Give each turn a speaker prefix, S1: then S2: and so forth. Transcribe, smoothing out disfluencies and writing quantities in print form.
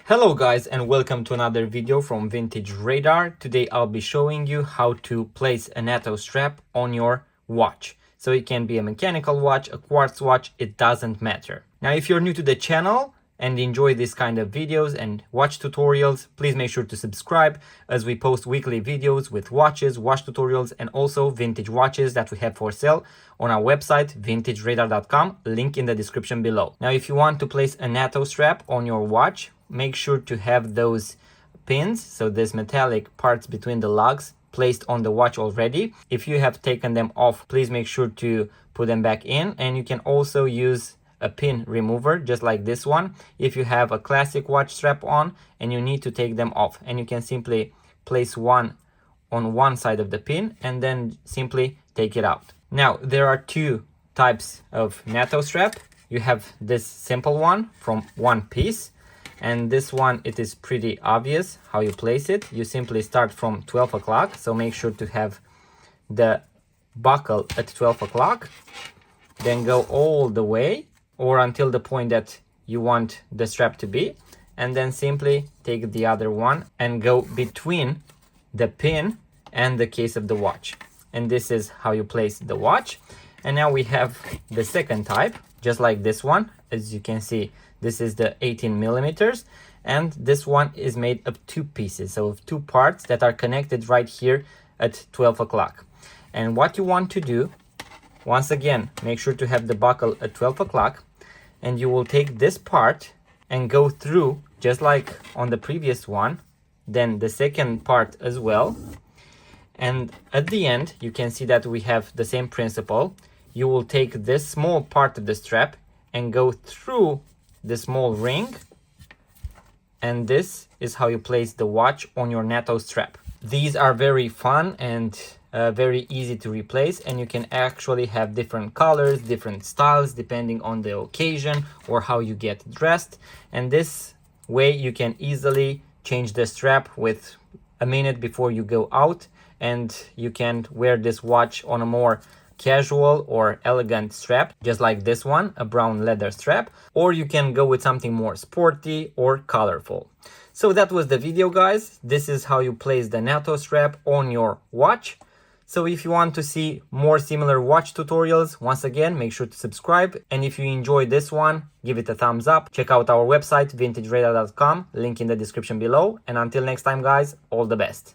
S1: Hello guys and welcome to another video from Vintage Radar. Today I'll be showing you how to place a NATO strap on your watch. So it can be a mechanical watch, a quartz watch, it doesn't matter. Now if you're new to the channel and enjoy this kind of videos and watch tutorials, please make sure to subscribe as we post weekly videos with watches, watch tutorials and also vintage watches that we have for sale on our website vintageradar.com, link in the description below. Now if you want to place a NATO strap on your watch, make sure to have those pins, so these metallic parts between the lugs, placed on the watch already. If you have taken them off, please make sure to put them back in, and you can also use a pin remover just like this one if you have a classic watch strap on and you need to take them off, and you can simply place one on one side of the pin and then simply take it out. Now there are two types of NATO strap. You have this simple one from one piece, and this one, it is pretty obvious how you place it. You simply start from 12 o'clock, so make sure to have the buckle at 12 o'clock, then go all the way or until the point that you want the strap to be, and then simply take the other one and go between the pin and the case of the watch. And this is how you place the watch. And now we have the second type, just like this one. As you can see, this is the 18 millimeters, and this one is made of two pieces, so of two parts that are connected right here at 12 o'clock. And what you want to do, once again, make sure to have the buckle at 12 o'clock, and you will take this part and go through just like on the previous one, then the second part as well. And at the end, you can see that we have the same principle. You will take this small part of the strap and go through the small ring, and this is how you place the watch on your NATO strap. These are very fun and very easy to replace, and you can actually have different colors, different styles depending on the occasion or how you get dressed. And this way you can easily change the strap with a minute before you go out, and you can wear this watch on a more casual or elegant strap, just like this one, a brown leather strap, or you can go with something more sporty or colorful. So that was the video, guys. This is how you place the NATO strap on your watch. So if you want to see more similar watch tutorials, once again, make sure to subscribe. And if you enjoyed this one, give it a thumbs up. Check out our website, vintageradar.com, link in the description below. And until next time, guys, all the best.